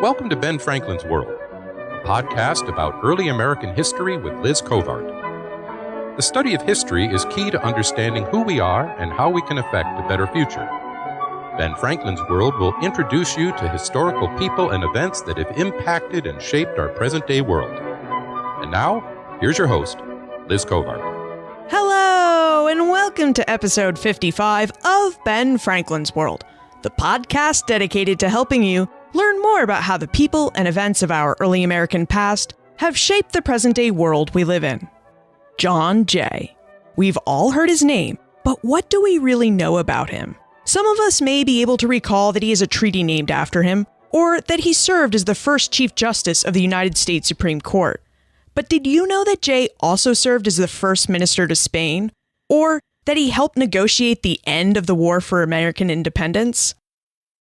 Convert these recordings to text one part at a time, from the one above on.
Welcome to Ben Franklin's World, a podcast about early American history with Liz Covart. The study of history is key to understanding who we are and how we can affect a better future. Ben Franklin's World will introduce you to historical people and events that have impacted and shaped our present-day world. And now, here's your host, Liz Covart. Hello, and welcome to episode 55 of Ben Franklin's World, the podcast dedicated to helping you learn more about how the people and events of our early American past have shaped the present-day world we live in. John Jay. We've all heard his name, but what do we really know about him? Some of us may be able to recall that he has a treaty named after him, or that he served as the first Chief Justice of the United States Supreme Court. But did you know that Jay also served as the first minister to Spain? Or that he helped negotiate the end of the War for American Independence?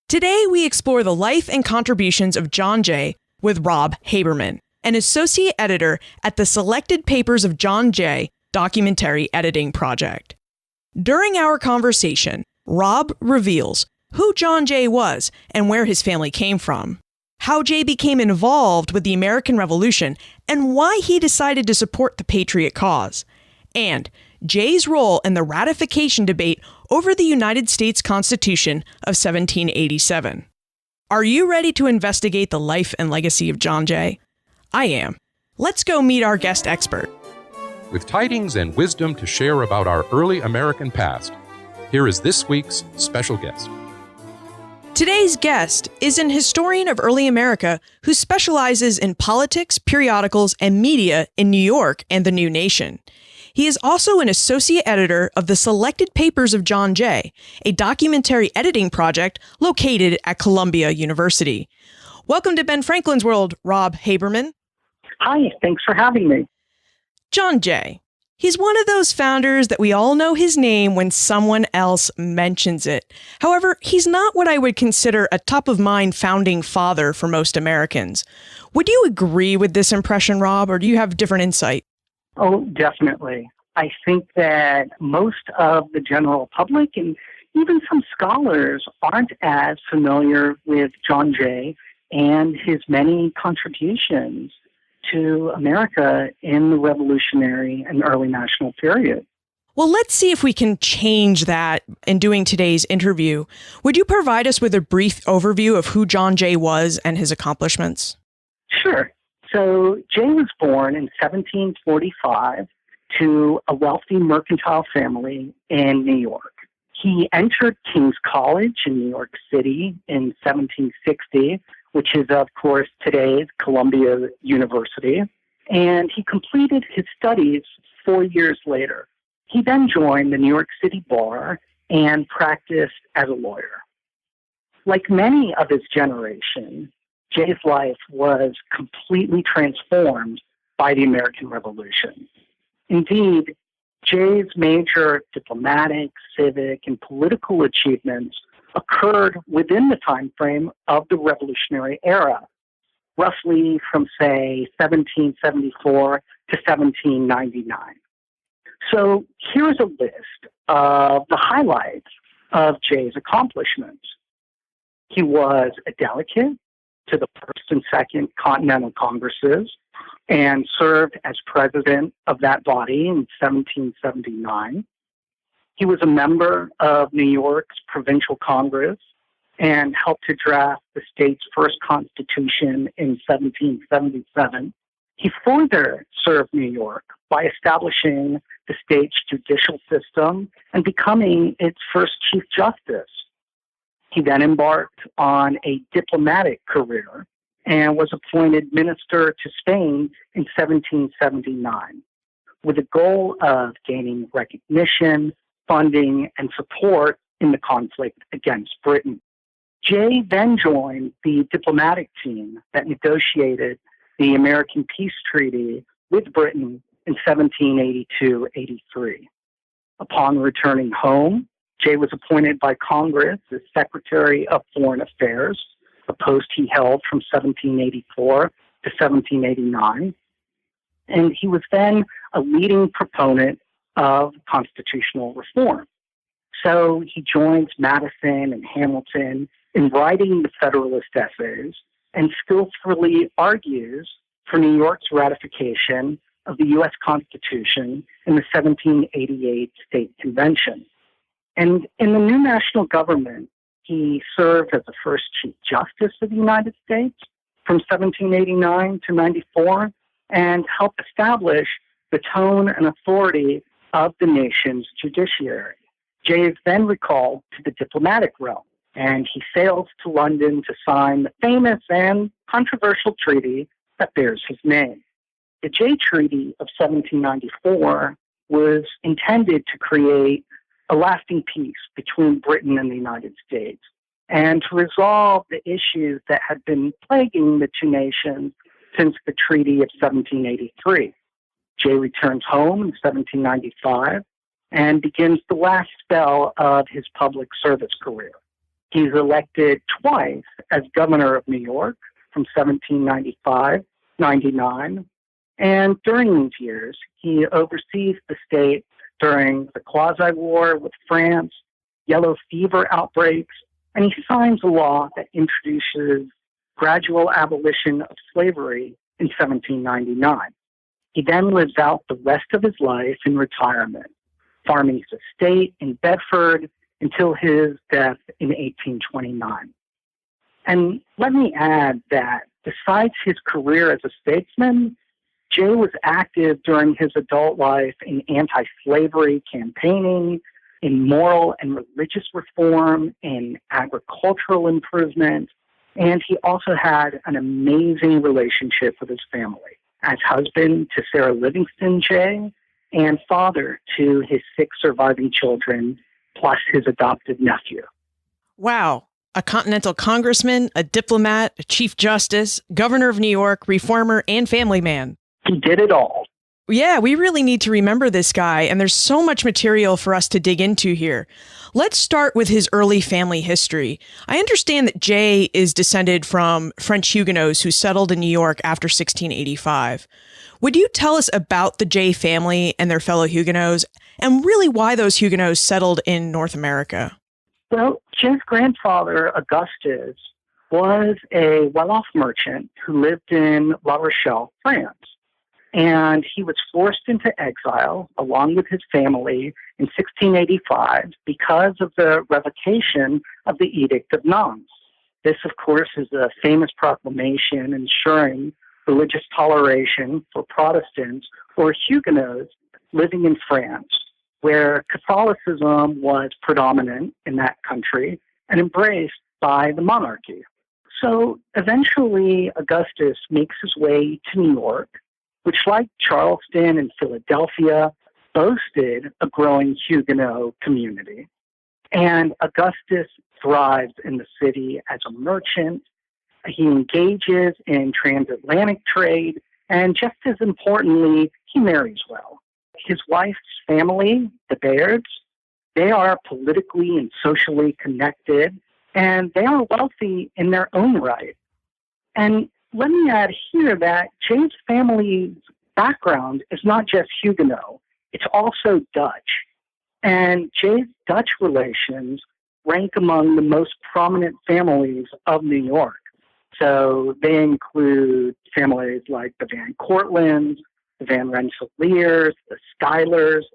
Today, we explore the life and contributions of John Jay with Robb Haberman, an associate editor at the Selected Papers of John Jay documentary editing project. During our conversation, Robb reveals who John Jay was and where his family came from, how Jay became involved with the American Revolution, and why he decided to support the Patriot cause, and Jay's role in the ratification debate over the United States Constitution of 1787. Are you ready to investigate the life and legacy of John Jay? I am. Let's go meet our guest expert. With tidings and wisdom to share about our early American past, here is this week's special guest. Today's guest is an historian of early America who specializes in politics, periodicals, and media in New York and the New Nation. He is also an associate editor of the Selected Papers of John Jay, a documentary editing project located at Columbia University. Welcome to Ben Franklin's World, Robb Haberman. Hi, thanks for having me. John Jay. He's one of those founders that we all know his name when someone else mentions it. However, he's not what I would consider a top-of-mind founding father for most Americans. Would you agree with this impression, Robb, or do you have different insight? Oh, definitely. I think that most of the general public and even some scholars aren't as familiar with John Jay and his many contributions to America in the Revolutionary and early national period. Well, let's see if we can change that in doing today's interview. Would you provide us with a brief overview of who John Jay was and his accomplishments? Sure. So Jay was born in 1745 to a wealthy mercantile family in New York. He entered King's College in New York City in 1760, which is, of course, today's Columbia University, and he completed his studies 4 years later. He then joined the New York City Bar and practiced as a lawyer. Like many of his generation, Jay's life was completely transformed by the American Revolution. Indeed, Jay's major diplomatic, civic, and political achievements occurred within the time frame of the Revolutionary era, roughly from, say, 1774 to 1799. So here's a list of the highlights of Jay's accomplishments. He was a delegate to the First and Second Continental Congresses and served as president of that body in 1779. He was a member of New York's Provincial Congress and helped to draft the state's first constitution in 1777. He further served New York by establishing the state's judicial system and becoming its first Chief Justice. He then embarked on a diplomatic career and was appointed minister to Spain in 1779 with the goal of gaining recognition, funding, and support in the conflict against Britain. Jay then joined the diplomatic team that negotiated the American Peace Treaty with Britain in 1782-83. Upon returning home, Jay was appointed by Congress as Secretary of Foreign Affairs, a post he held from 1784 to 1789. And he was then a leading proponent of constitutional reform. So he joins Madison and Hamilton in writing the Federalist essays and skillfully argues for New York's ratification of the U.S. Constitution in the 1788 State Convention. And in the new national government, he served as the first Chief Justice of the United States from 1789 to 94 and helped establish the tone and authority of the nation's judiciary. Jay is then recalled to the diplomatic realm, and he sails to London to sign the famous and controversial treaty that bears his name. The Jay Treaty of 1794 was intended to create a lasting peace between Britain and the United States and to resolve the issues that had been plaguing the two nations since the Treaty of 1783. Jay returns home in 1795 and begins the last spell of his public service career. He's elected twice as governor of New York from 1795-99, and during these years, he oversees the state during the Quasi-War with France, yellow fever outbreaks, and he signs a law that introduces gradual abolition of slavery in 1799. He then lives out the rest of his life in retirement, farming his estate in Bedford until his death in 1829. And let me add that besides his career as a statesman, Jay was active during his adult life in anti-slavery campaigning, in moral and religious reform, in agricultural improvement, and he also had an amazing relationship with his family as husband to Sarah Livingston Jay and father to his 6 surviving children, plus his adopted nephew. Wow. A Continental congressman, a diplomat, a chief justice, governor of New York, reformer, and family man. He did it all. Yeah, we really need to remember this guy, and there's so much material for us to dig into here. Let's start with his early family history. I understand that Jay is descended from French Huguenots who settled in New York after 1685. Would you tell us about the Jay family and their fellow Huguenots, and really why those Huguenots settled in North America? Well, Jay's grandfather, Augustus, was a well-off merchant who lived in La Rochelle, France. And he was forced into exile along with his family in 1685 because of the revocation of the Edict of Nantes. This, of course, is a famous proclamation ensuring religious toleration for Protestants or Huguenots living in France, where Catholicism was predominant in that country and embraced by the monarchy. So eventually, Augustus makes his way to New York, which, like Charleston and Philadelphia, boasted a growing Huguenot community. And Augustus thrives in the city as a merchant. He engages in transatlantic trade, and just as importantly, he marries well. His wife's family, the Bairds, they are politically and socially connected, and they are wealthy in their own right. And let me add here that Jay's family's background is not just Huguenot, it's also Dutch. And Jay's Dutch relations rank among the most prominent families of New York. So they include families like the Van Cortlands, the Van Rensselaers, the Schuyler's.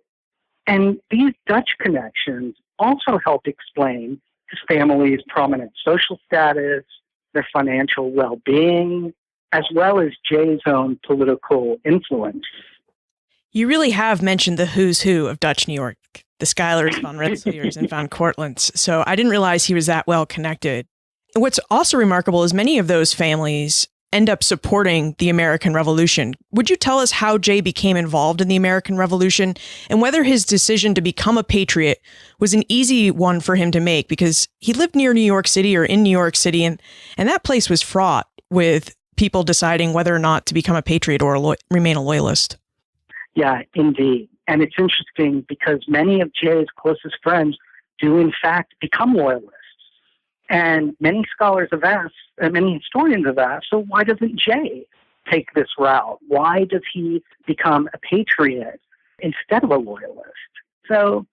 And these Dutch connections also help explain his family's prominent social status, their financial well-being, as well as Jay's own political influence. You really have mentioned the who's who of Dutch New York, the Schuylers, Van Rensselaers, and Van Cortlands. So I didn't realize he was that well connected. What's also remarkable is many of those families end up supporting the American Revolution. Would you tell us how Jay became involved in the American Revolution and whether his decision to become a patriot was an easy one for him to make? Because he lived near New York City or in New York City, and that place was fraught with people deciding whether or not to become a patriot or remain a loyalist. Yeah, indeed. And it's interesting because many of Jay's closest friends do in fact become loyalists. And many scholars have asked, and many historians have asked, so why doesn't Jay take this route? Why does he become a patriot instead of a loyalist? So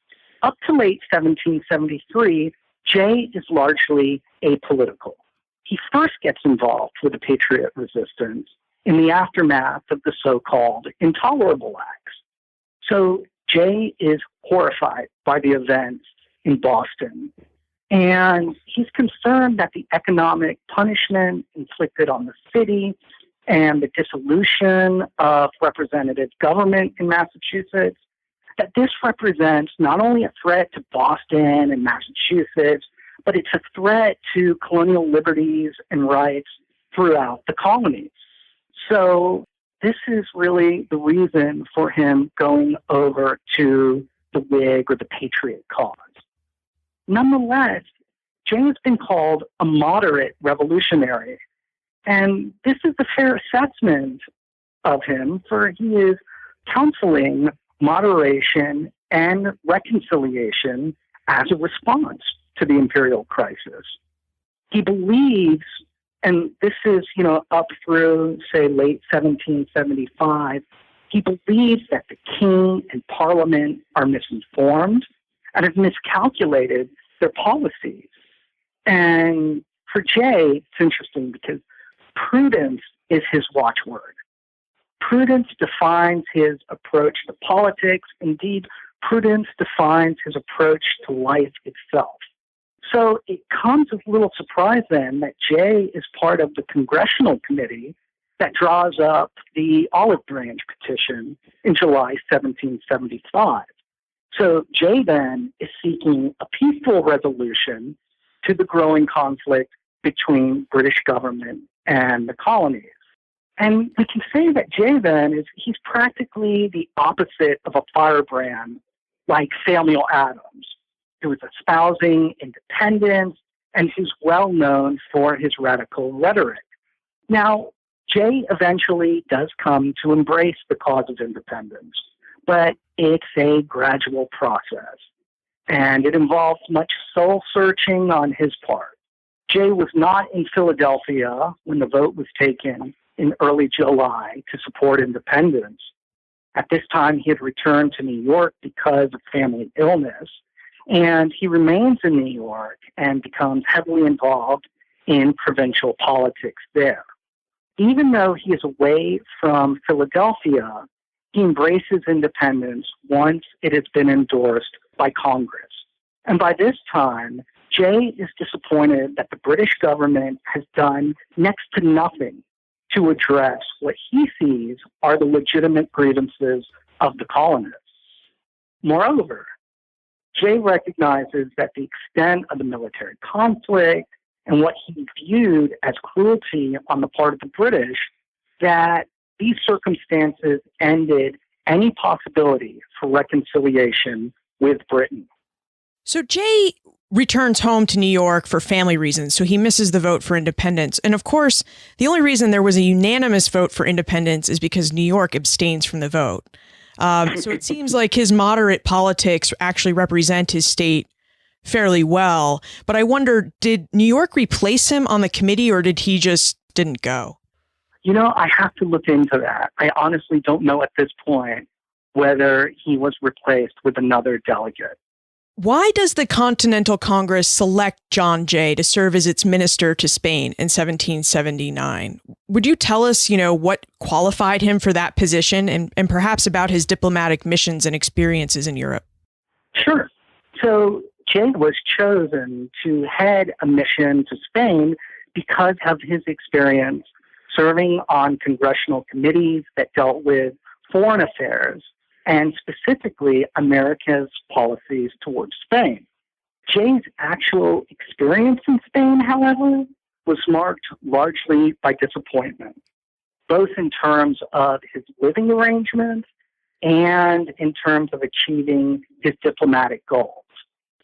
up to late 1773, Jay is largely apolitical. he first gets involved with the Patriot resistance in the aftermath of the so-called Intolerable Acts. So Jay is horrified by the events in Boston, and he's concerned that the economic punishment inflicted on the city and the dissolution of representative government in Massachusetts, that this represents not only a threat to Boston and Massachusetts, but it's a threat to colonial liberties and rights throughout the colonies. So this is really the reason for him going over to the Whig or the Patriot cause. Nonetheless, Jay has been called a moderate revolutionary. And this is a fair assessment of him, for he is counseling moderation and reconciliation as a response to the imperial crisis. He believes, and this is, up through, say, late 1775, he believes that the king and parliament are misinformed and have miscalculated their policies. And for Jay, it's interesting because prudence is his watchword. Prudence defines his approach to politics. Indeed, prudence defines his approach to life itself. So it comes as a little surprise then that Jay is part of the congressional committee that draws up the Olive Branch petition in July 1775. So Jay then is seeking a peaceful resolution to the growing conflict between British government and the colonies. And we can say that Jay then he's practically the opposite of a firebrand like Samuel Adams, who was espousing independence and who's well known for his radical rhetoric. Now, Jay eventually does come to embrace the cause of independence, but it's a gradual process, and it involves much soul-searching on his part. Jay was not in Philadelphia when the vote was taken in early July to support independence. At this time, he had returned to New York because of family illness, and he remains in New York and becomes heavily involved in provincial politics there. Even though he is away from Philadelphia, he embraces independence once it has been endorsed by Congress. And by this time, Jay is disappointed that the British government has done next to nothing to address what he sees are the legitimate grievances of the colonists. Moreover, Jay recognizes that the extent of the military conflict and what he viewed as cruelty on the part of the British, that these circumstances ended any possibility for reconciliation with Britain. So Jay returns home to New York for family reasons, so he misses the vote for independence. And of course, the only reason there was a unanimous vote for independence is because New York abstains from the vote. So it seems like his moderate politics actually represent his state fairly well. But I wonder, did New York replace him on the committee, or did he just didn't go? I have to look into that. I honestly don't know at this point whether he was replaced with another delegate. Why does the Continental Congress select John Jay to serve as its minister to Spain in 1779? Would you tell us, what qualified him for that position and perhaps about his diplomatic missions and experiences in Europe? Sure. So Jay was chosen to head a mission to Spain because of his experience serving on congressional committees that dealt with foreign affairs and specifically America's policies towards Spain. Jay's actual experience in Spain, however, was marked largely by disappointment, both in terms of his living arrangements and in terms of achieving his diplomatic goals.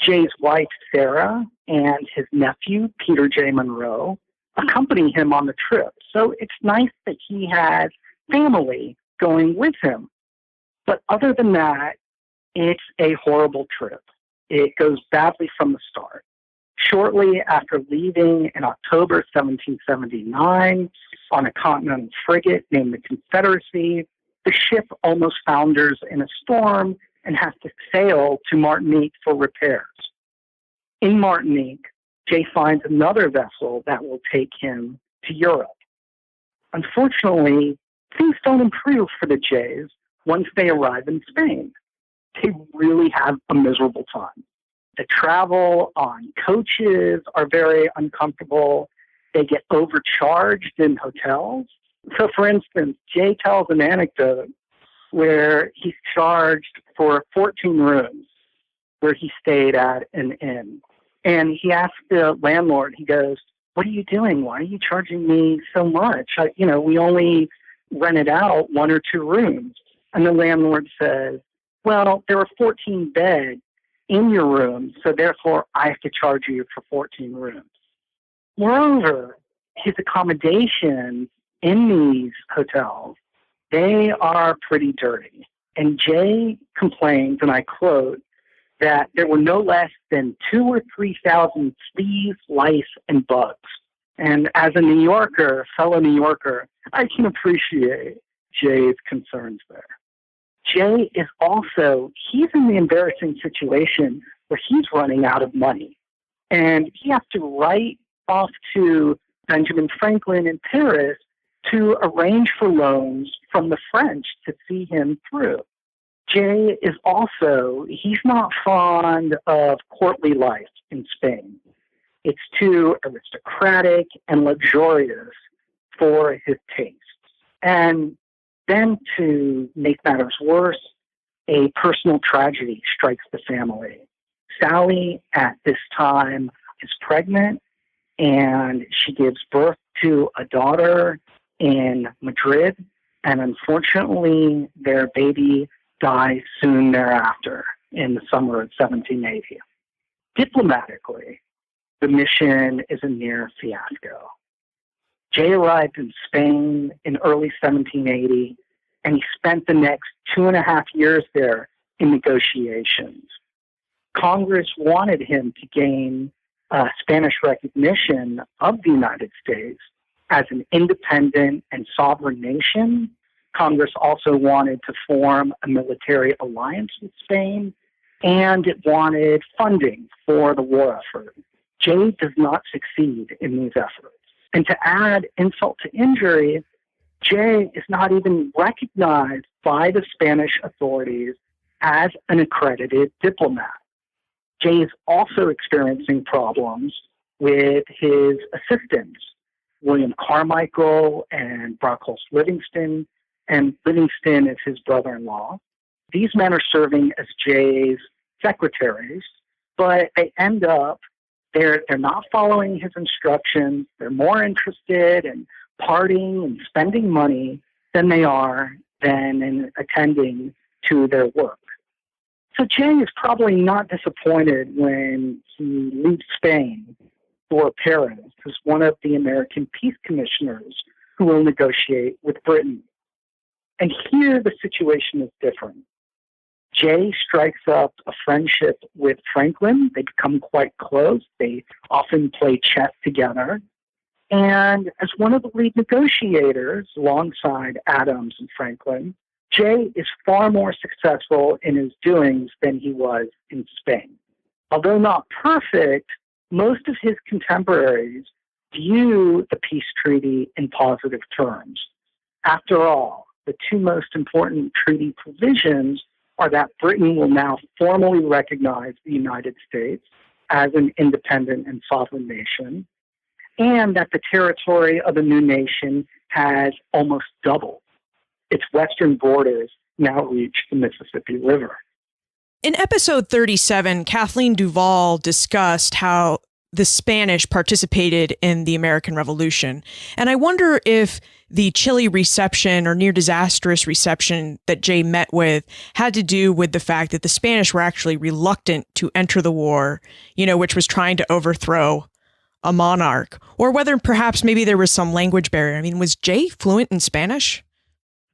Jay's wife, Sarah, and his nephew, Peter J. Monroe, accompany him on the trip. So it's nice that he has family going with him. But other than that, it's a horrible trip. It goes badly from the start. Shortly after leaving in October 1779 on a Continental frigate named the Confederacy, the ship almost founders in a storm and has to sail to Martinique for repairs. In Martinique, Jay finds another vessel that will take him to Europe. Unfortunately, things don't improve for the Jays once they arrive in Spain. They really have a miserable time. The travel on coaches are very uncomfortable. They get overcharged in hotels. So, for instance, Jay tells an anecdote where he's charged for 14 rooms where he stayed at an inn. And he asked the landlord, he goes, "What are you doing? Why are you charging me so much? We only rented out 1 or 2 rooms." And the landlord says, "Well, there were 14 beds in your room, so therefore I have to charge you for 14 rooms." Moreover, his accommodations in these hotels, they are pretty dirty. And Jay complains, and I quote, that there were no less than 2,000 or 3,000 fleas, lice, and bugs. And as a New Yorker, fellow New Yorker, I can appreciate Jay's concerns there. Jay is also, he's in the embarrassing situation where he's running out of money. And he has to write off to Benjamin Franklin in Paris to arrange for loans from the French to see him through. Jay is also, he's not fond of courtly life in Spain. It's too aristocratic and luxurious for his tastes. And then to make matters worse, a personal tragedy strikes the family. Sally, at this time, is pregnant, and she gives birth to a daughter in Madrid, and unfortunately, their baby dies soon thereafter in the summer of 1780. Diplomatically, the mission is a near fiasco. Jay arrived in Spain in early 1780, and he spent the next 2.5 years there in negotiations. Congress wanted him to gain Spanish recognition of the United States as an independent and sovereign nation. Congress also wanted to form a military alliance with Spain, and it wanted funding for the war effort. Jay does not succeed in these efforts. And to add insult to injury, Jay is not even recognized by the Spanish authorities as an accredited diplomat. Jay is also experiencing problems with his assistants, William Carmichael and Brockhurst Livingston, and Livingston is his brother-in-law. These men are serving as Jay's secretaries, but they end up, they're not following his instructions. They're more interested in partying and spending money than they are in attending to their work. So Jay is probably not disappointed when he leaves Spain for Paris as one of the American peace commissioners who will negotiate with Britain. And here the situation is different. Jay strikes up a friendship with Franklin. They become quite close. They often play chess together. And as one of the lead negotiators alongside Adams and Franklin, Jay is far more successful in his doings than he was in Spain. Although not perfect, most of his contemporaries view the peace treaty in positive terms. After all, the two most important treaty provisions are that Britain will now formally recognize the United States as an independent and sovereign nation, and that the territory of the new nation has almost doubled. Its western borders now reach the Mississippi River. In episode 37, Kathleen Duvall discussed how the Spanish participated in the American Revolution. And I wonder if the chilly reception or near disastrous reception that Jay met with had to do with the fact that the Spanish were actually reluctant to enter the war, which was trying to overthrow a monarch, or whether perhaps maybe there was some language barrier. I mean, was Jay fluent in Spanish?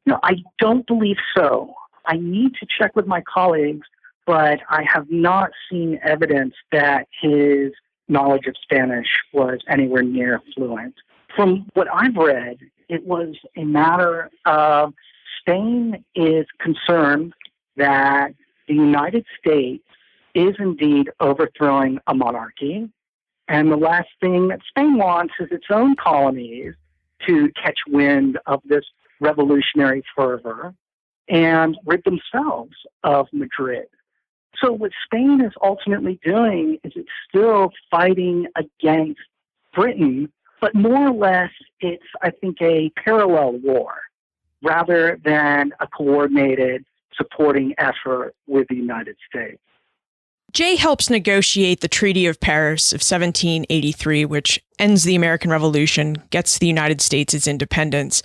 No, I don't believe so. I need to check with my colleagues, but I have not seen evidence that his knowledge of Spanish was anywhere near fluent. From what I've read, it was a matter of Spain is concerned that the United States is indeed overthrowing a monarchy, And the last thing that Spain wants is its own colonies to catch wind of this revolutionary fervor and rid themselves of Madrid. So what Spain is ultimately doing is it's still fighting against Britain, but more or less it's, I think, a parallel war rather than a coordinated supporting effort with the United States. Jay helps negotiate the Treaty of Paris of 1783, which ends the American Revolution, gets the United States its independence.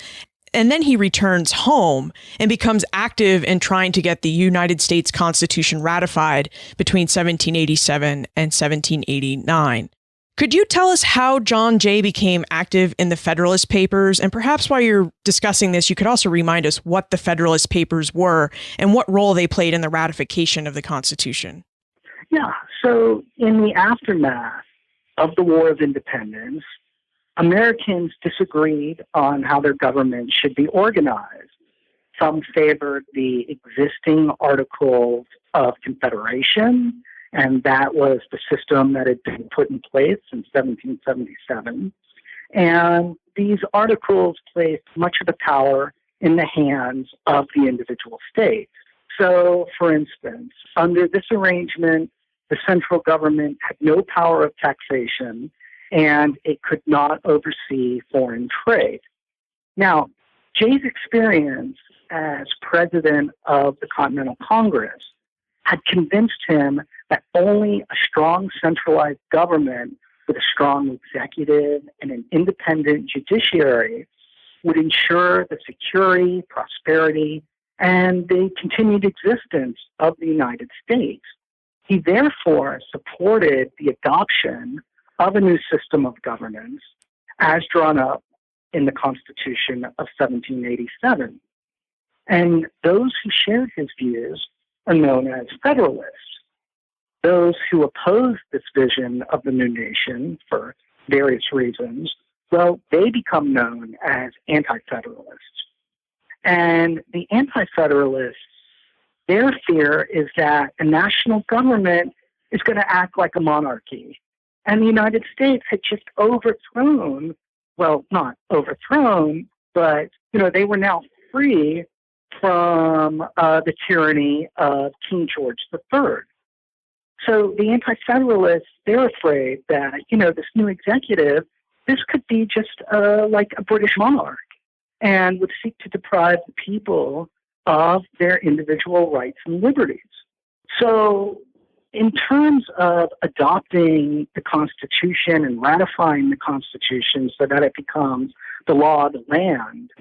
And then he returns home and becomes active in trying to get the United States Constitution ratified between 1787 and 1789. Could you tell us how John Jay became active in the Federalist Papers? And perhaps while you're discussing this, you could also remind us what the Federalist Papers were and what role they played in the ratification of the Constitution. Yeah, so in the aftermath of the War of Independence, Americans disagreed on how their government should be organized. Some favored the existing Articles of Confederation, and that was the system that had been put in place in 1777. And these articles placed much of the power in the hands of the individual states. So, for instance, under this arrangement, the central government had no power of taxation, and it could not oversee foreign trade. Now, Jay's experience as president of the Continental Congress had convinced him that only a strong centralized government with a strong executive and an independent judiciary would ensure the security, prosperity, and the continued existence of the United States. He therefore supported the adoption of a new system of governance as drawn up in the Constitution of 1787. And those who shared his views are known as Federalists. Those who opposed this vision of the new nation for various reasons, well, they become known as Anti-Federalists. And the Anti-Federalists, their fear is that a national government is going to act like a monarchy. And the United States had just overthrown, well, not overthrown, but, they were now free from the tyranny of King George III. So the Anti-Federalists, they're afraid that, this new executive, this could be just like a British monarch and would seek to deprive the people of their individual rights and liberties. So in terms of adopting the Constitution and ratifying the Constitution so that it becomes the law of the land,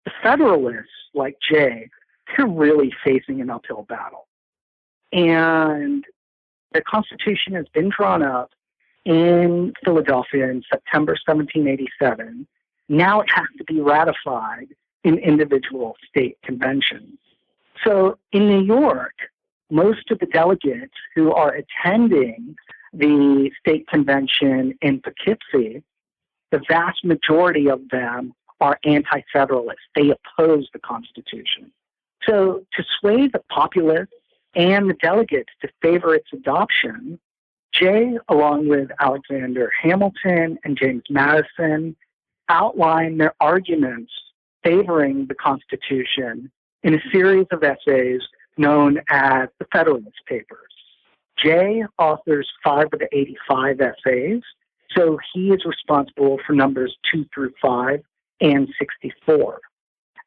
the Federalists, like Jay, they're really facing an uphill battle. And the Constitution has been drawn up in Philadelphia in September 1787. Now it has to be ratified in individual state conventions. So in New York, most of the delegates who are attending the state convention in Poughkeepsie, the vast majority of them are anti-federalists. They oppose the Constitution. So to sway the populace and the delegates to favor its adoption, Jay, along with Alexander Hamilton and James Madison, outlined their arguments favoring the Constitution in a series of essays known as the Federalist Papers. Jay authors 5 of the 85 essays, so he is responsible for numbers 2 through 5 and 64.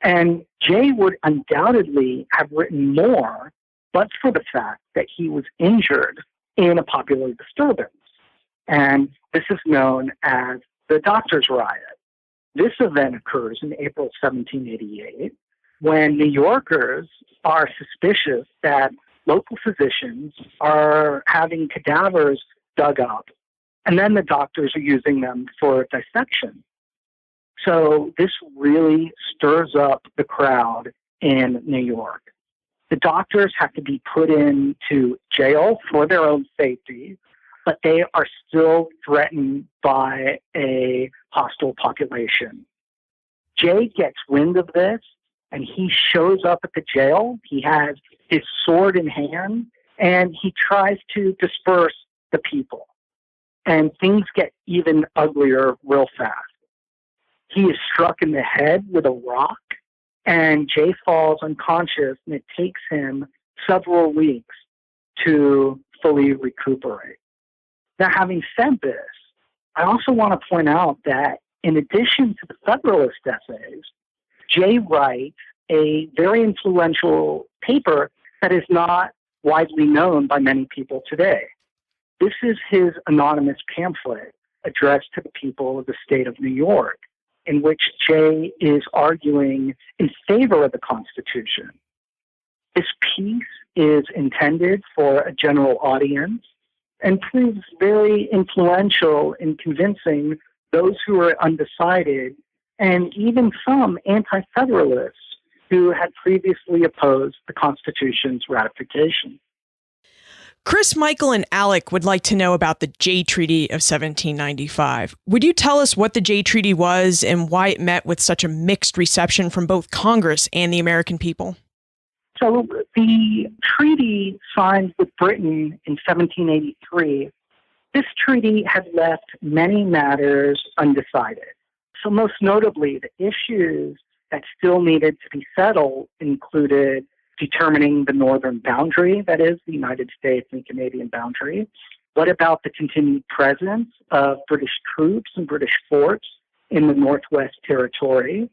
And Jay would undoubtedly have written more, but for the fact that he was injured in a popular disturbance. And this is known as the Doctors' Riot. This event occurs in April 1788 when New Yorkers are suspicious that local physicians are having cadavers dug up, and then the doctors are using them for dissection. So this really stirs up the crowd in New York. The doctors have to be put into jail for their own safety, but they are still threatened by a hostile population. Jay gets wind of this, and he shows up at the jail. He has his sword in hand, and he tries to disperse the people. and things get even uglier real fast. He is struck in the head with a rock, and Jay falls unconscious, and it takes him several weeks to fully recuperate. Now, having said this, I also want to point out that in addition to the Federalist essays, Jay writes a very influential paper that is not widely known by many people today. This is his anonymous pamphlet addressed to the people of the state of New York, in which Jay is arguing in favor of the Constitution. This piece is intended for a general audience and proves very influential in convincing those who are undecided and even some anti-federalists who had previously opposed the Constitution's ratification. Chris, Michael, and Alec would like to know about the Jay Treaty of 1795. Would you tell us what the Jay Treaty was and why it met with such a mixed reception from both Congress and the American people? So the treaty signed with Britain in 1783, this treaty had left many matters undecided. So most notably, the issues that still needed to be settled included determining the northern boundary, that is, the United States and Canadian boundary. What about the continued presence of British troops and British forts in the Northwest Territory?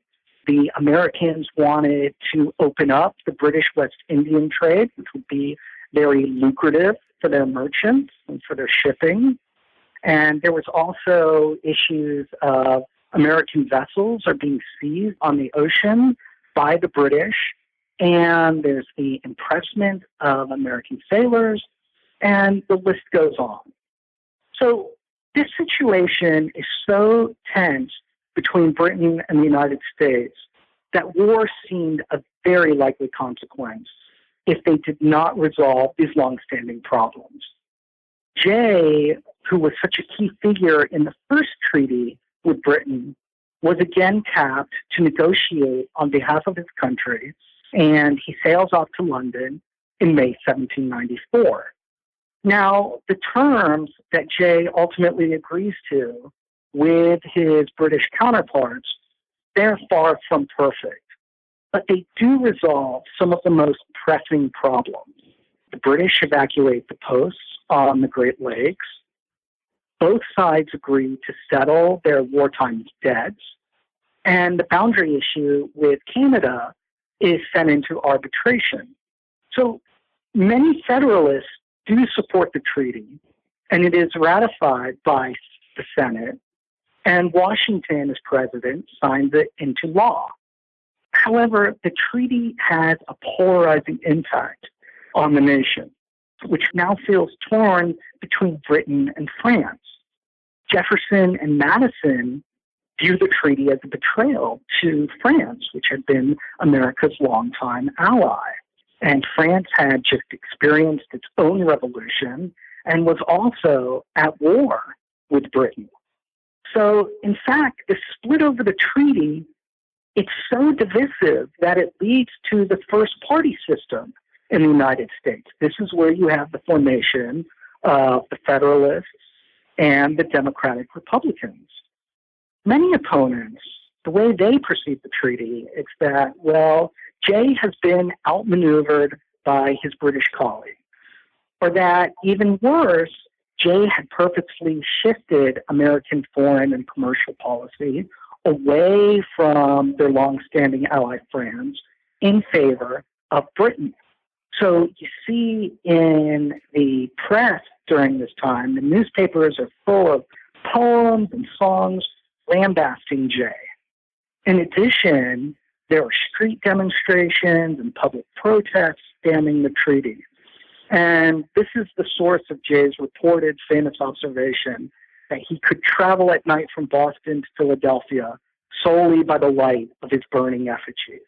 The Americans wanted to open up the British West Indian trade, which would be very lucrative for their merchants and for their shipping. And there was also issues of American vessels are being seized on the ocean by the British, and there's the impressment of American sailors, and the list goes on. So this situation is so tense between Britain and the United States that war seemed a very likely consequence if they did not resolve these longstanding problems. Jay, who was such a key figure in the first treaty with Britain, was again tapped to negotiate on behalf of his country, and he sails off to London in May 1794. Now, the terms that Jay ultimately agrees to with his British counterparts, they're far from perfect, but they do resolve some of the most pressing problems. The British evacuate the posts on the Great Lakes. Both sides agree to settle their wartime debts, and the boundary issue with Canada is sent into arbitration. So many Federalists do support the treaty, and it is ratified by the Senate, and Washington, as president, signs it into law. However, the treaty has a polarizing impact on the nation, which now feels torn between Britain and France. Jefferson and Madison view the treaty as a betrayal to France, which had been America's longtime ally. And France had just experienced its own revolution and was also at war with Britain. So, in fact, the split over the treaty, it's so divisive that it leads to the first party system in the United States. This is where you have the formation of the Federalists and the Democratic Republicans. Many opponents, the way they perceive the treaty, it's that, well, Jay has been outmaneuvered by his British colleague, or that, even worse, Jay had purposely shifted American foreign and commercial policy away from their longstanding ally France in favor of Britain. So you see in the press during this time, the newspapers are full of poems and songs lambasting Jay. In addition, there are street demonstrations and public protests damning the treaty. And this is the source of Jay's reported famous observation that he could travel at night from Boston to Philadelphia solely by the light of his burning effigies.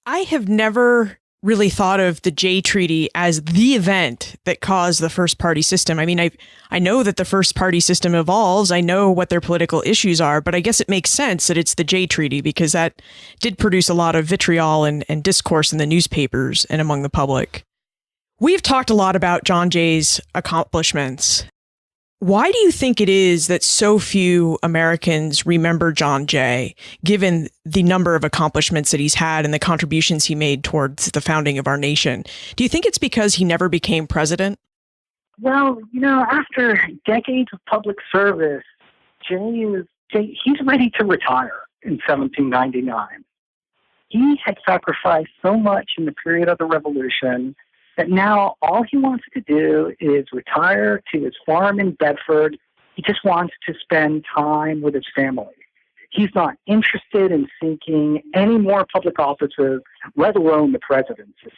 I have never really thought of the Jay Treaty as the event that caused the first party system. I mean, I know that the first party system evolves. I know what their political issues are, but I guess it makes sense that it's the Jay Treaty because that did produce a lot of vitriol and discourse in the newspapers and among the public. We've talked a lot about John Jay's accomplishments. Why do you think it is that so few Americans remember John Jay, given the number of accomplishments that he's had and the contributions he made towards the founding of our nation? Do you think it's because he never became president? Well, after decades of public service, he's ready to retire in 1799. He had sacrificed so much in the period of the Revolution that now all he wants to do is retire to his farm in Bedford. He just wants to spend time with his family. He's not interested in seeking any more public offices, let alone the presidency.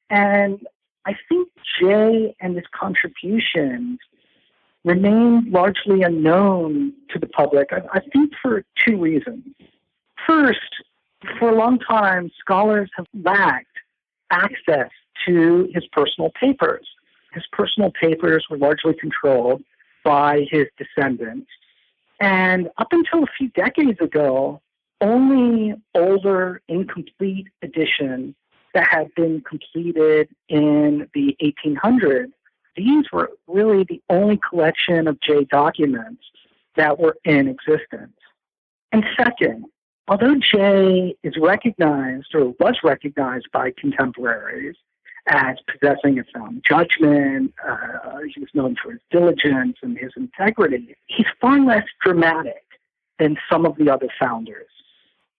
And I think Jay and his contributions remain largely unknown to the public, I think for two reasons. First, for a long time, scholars have lacked access to his personal papers. His personal papers were largely controlled by his descendants. And up until a few decades ago, only older, incomplete editions that had been completed in the 1800s, these were really the only collection of Jay documents that were in existence. And second, although Jay is recognized or was recognized by contemporaries as possessing a sound judgment, he was known for his diligence and his integrity, he's far less dramatic than some of the other founders.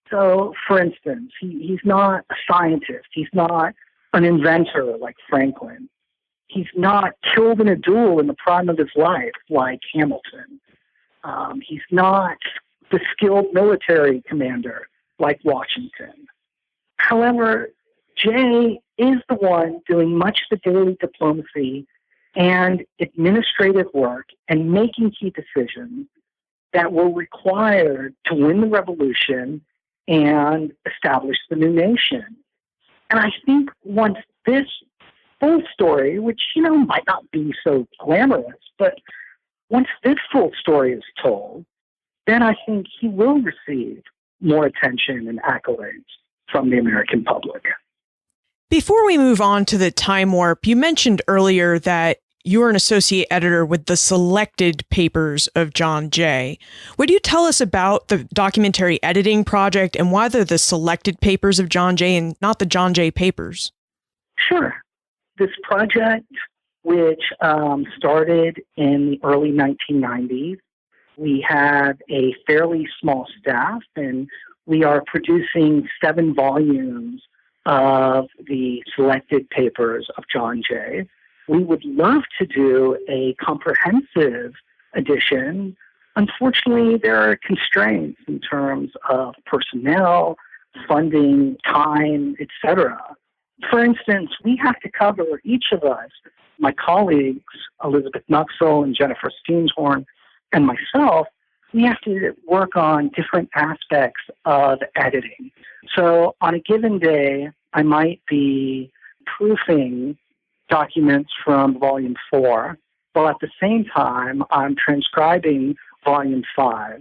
So, for instance, he's not a scientist. He's not an inventor like Franklin. He's not killed in a duel in the prime of his life like Hamilton. He's not the skilled military commander like Washington. However, Jay is the one doing much of the daily diplomacy and administrative work and making key decisions that were required to win the revolution and establish the new nation. And I think once this full story, which, might not be so glamorous, but once this full story is told, then I think he will receive more attention and accolades from the American public. Before we move on to the time warp, you mentioned earlier that you're an associate editor with the Selected Papers of John Jay. Would you tell us about the documentary editing project and why they're the Selected Papers of John Jay and not the John Jay Papers? Sure. This project, which started in the early 1990s, we have a fairly small staff, and we are producing 7 volumes of the Selected Papers of John Jay. We would love to do a comprehensive edition. Unfortunately, there are constraints in terms of personnel, funding, time, etc. For instance, we have to cover, each of us, my colleagues, Elizabeth Nuxel and Jennifer Steenshorn, and myself, we have to work on different aspects of editing. So on a given day, I might be proofing documents from Volume 4, while at the same time, I'm transcribing Volume 5.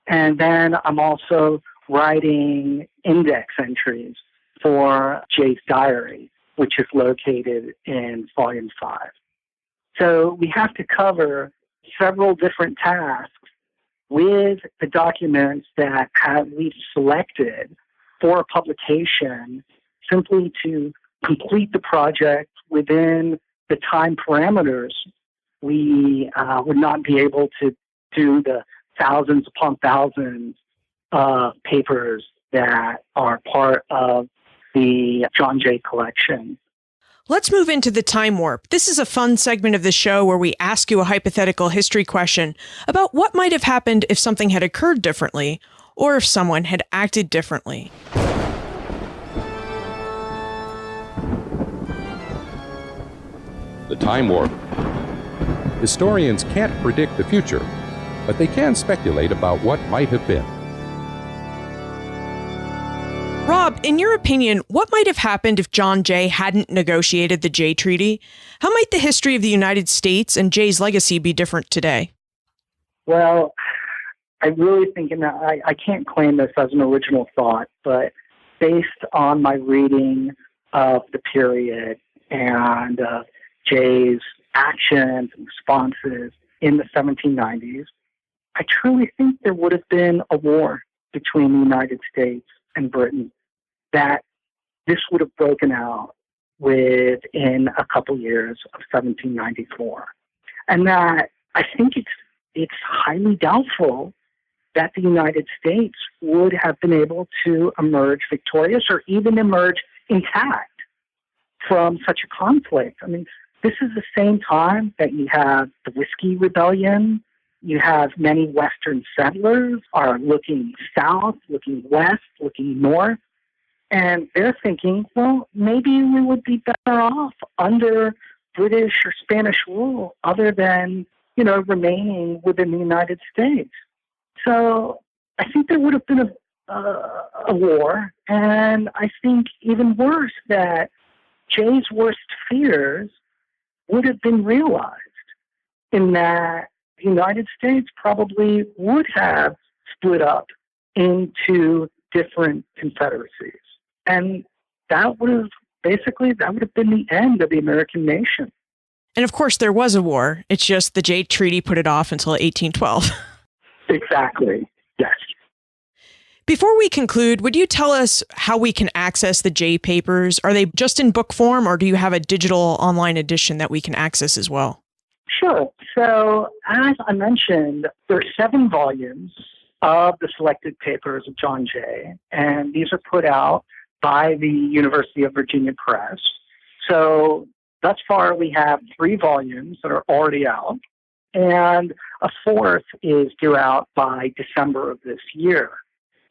And then I'm also writing index entries for Jay's diary, which is located in Volume 5. So we have to cover several different tasks with the documents that we've selected for publication simply to complete the project within the time parameters. We would not be able to do the thousands upon thousands of papers that are part of the John Jay collection. Let's move into the time warp. This is a fun segment of the show where we ask you a hypothetical history question about what might have happened if something had occurred differently or if someone had acted differently. The time warp. Historians can't predict the future, but they can speculate about what might have been. Rob, in your opinion, what might have happened if John Jay hadn't negotiated the Jay Treaty? How might the history of the United States and Jay's legacy be different today? Well, I really think, and I can't claim this as an original thought, but based on my reading of the period and Jay's actions and responses in the 1790s, I truly think there would have been a war between the United States and Britain, that this would have broken out within a couple years of 1794. And that I think it's highly doubtful that the United States would have been able to emerge victorious or even emerge intact from such a conflict. I mean, this is the same time that you have the Whiskey Rebellion. You have many Western settlers are looking south, looking west, looking north, and they're thinking, well, maybe we would be better off under British or Spanish rule other than, remaining within the United States. So I think there would have been a war, and I think even worse that Jay's worst fears would have been realized, in that the United States probably would have split up into different confederacies. And that would have been the end of the American nation. And of course, there was a war. It's just the Jay Treaty put it off until 1812. Exactly. Yes. Before we conclude, would you tell us how we can access the Jay Papers? Are they just in book form, or do you have a digital online edition that we can access as well? Sure. So, as I mentioned, there are 7 volumes of the selected papers of John Jay, and these are put out by the University of Virginia Press. So, thus far, we have 3 volumes that are already out, and a 4th is due out by December of this year.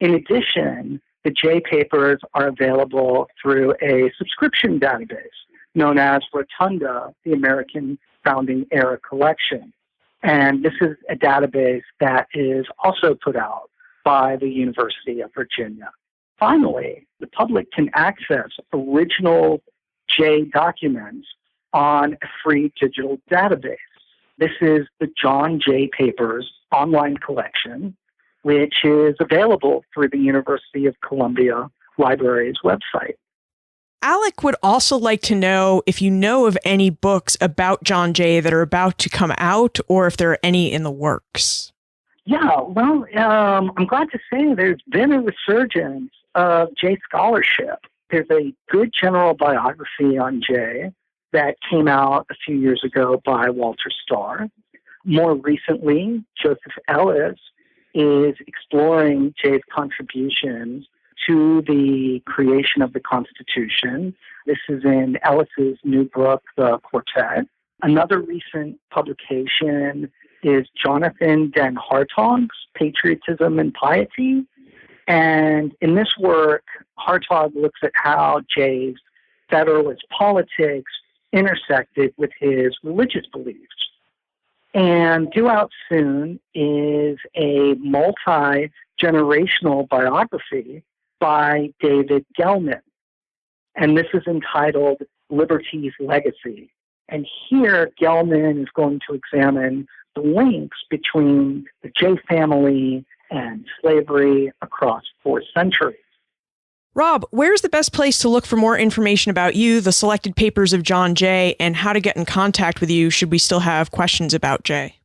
In addition, the Jay Papers are available through a subscription database known as Rotunda, the American Founding Era Collection. And this is a database that is also put out by the University of Virginia. Finally, the public can access original Jay documents on a free digital database. This is the John Jay Papers online collection, which is available through the University of Columbia Library's website. Alec would also like to know if you know of any books about John Jay that are about to come out, or if there are any in the works. Yeah, well, I'm glad to say there's been a resurgence of Jay scholarship. There's a good general biography on Jay that came out a few years ago by Walter Starr. More recently, Joseph Ellis is exploring Jay's contributions to the creation of the Constitution. This is in Ellis's new book, The Quartet. Another recent publication is Jonathan Den Hartog's Patriotism and Piety. And in this work, Hartog looks at how Jay's Federalist politics intersected with his religious beliefs. And due out soon is a multi-generational biography by David Gelman. And this is entitled Liberty's Legacy. And here, Gelman is going to examine the links between the Jay family and slavery across 4 centuries. Rob, where's the best place to look for more information about you, the selected papers of John Jay, and how to get in contact with you should we still have questions about Jay?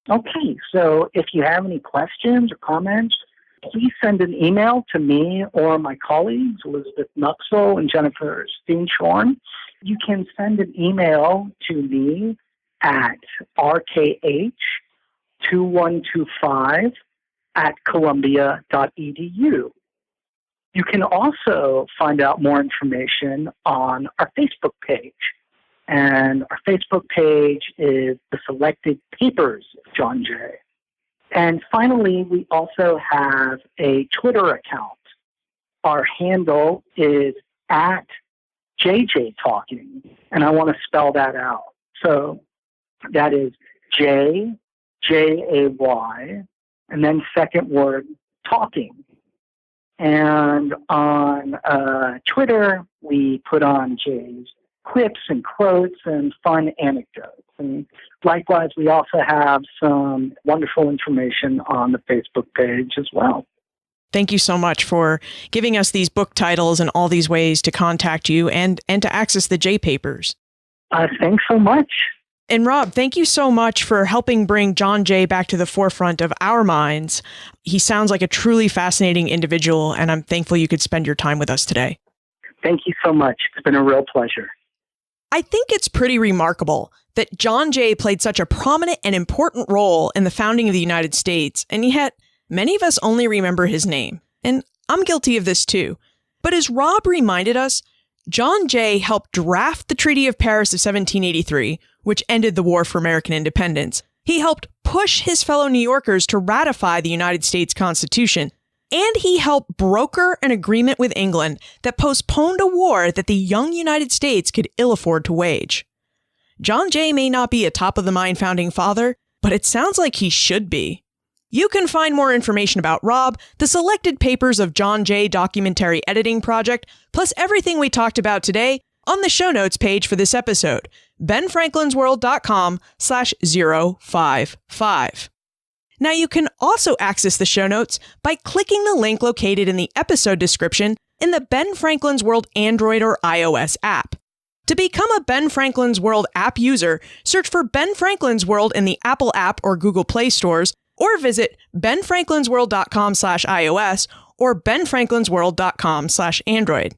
Okay, so if you have any questions or comments, please send an email to me or my colleagues, Elizabeth Nuxel and Jennifer Steenshorn. You can send an email to me at rkh2125@columbia.edu. You can also find out more information on our Facebook page. And our Facebook page is The Selected Papers of John Jay. And finally, we also have a Twitter account. Our handle is at JJ Talking, and I want to spell that out. So that is J, J-A-Y, and then second word, talking. And on Twitter, we put on Jay's quips and quotes and fun anecdotes. And likewise, we also have some wonderful information on the Facebook page as well. Thank you so much for giving us these book titles and all these ways to contact you and to access the Jay Papers. Thanks so much. And Rob, thank you so much for helping bring John Jay back to the forefront of our minds. He sounds like a truly fascinating individual, and I'm thankful you could spend your time with us today. Thank you so much. It's been a real pleasure. I think it's pretty remarkable that John Jay played such a prominent and important role in the founding of the United States, and yet many of us only remember his name. And I'm guilty of this too. But as Rob reminded us, John Jay helped draft the Treaty of Paris of 1783, which ended the War for American Independence. He helped push his fellow New Yorkers to ratify the United States Constitution. And he helped broker an agreement with England that postponed a war that the young United States could ill afford to wage. John Jay may not be a top-of-the-mind founding father, but it sounds like he should be. You can find more information about Rob, the selected papers of John Jay Documentary Editing Project, plus everything we talked about today on the show notes page for this episode, benfranklinsworld.com/055. Now you can also access the show notes by clicking the link located in the episode description in the Ben Franklin's World Android or iOS app. To become a Ben Franklin's World app user, search for Ben Franklin's World in the Apple app or Google Play stores, or visit benfranklinsworld.com/iOS or benfranklinsworld.com/Android.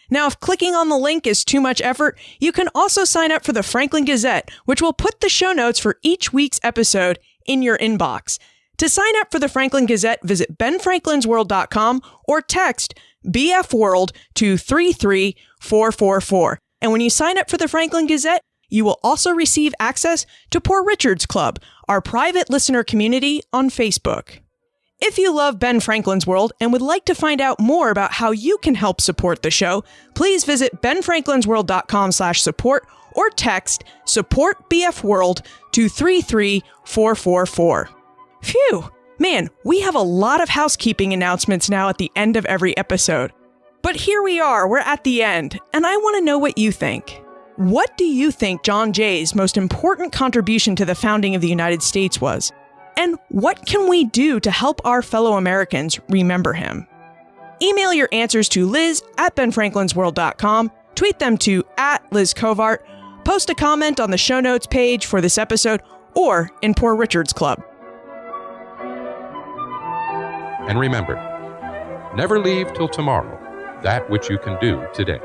Now, if clicking on the link is too much effort, you can also sign up for the Franklin Gazette, which will put the show notes for each week's episode in your inbox. To sign up for the Franklin Gazette, visit benfranklinsworld.com or text BFWorld to 33444. And when you sign up for the Franklin Gazette, you will also receive access to Poor Richard's Club, our private listener community on Facebook. If you love Ben Franklin's World and would like to find out more about how you can help support the show, please visit benfranklinsworld.com/support or text support BFWorld to 33444. Phew, man, we have a lot of housekeeping announcements now at the end of every episode. But here we are, we're at the end, and I want to know what you think. What do you think John Jay's most important contribution to the founding of the United States was? And what can we do to help our fellow Americans remember him? Email your answers to Liz at benfranklinsworld.com, tweet them to @LizCovart, post a comment on the show notes page for this episode, or in Poor Richard's Club. And remember, never leave till tomorrow that which you can do today.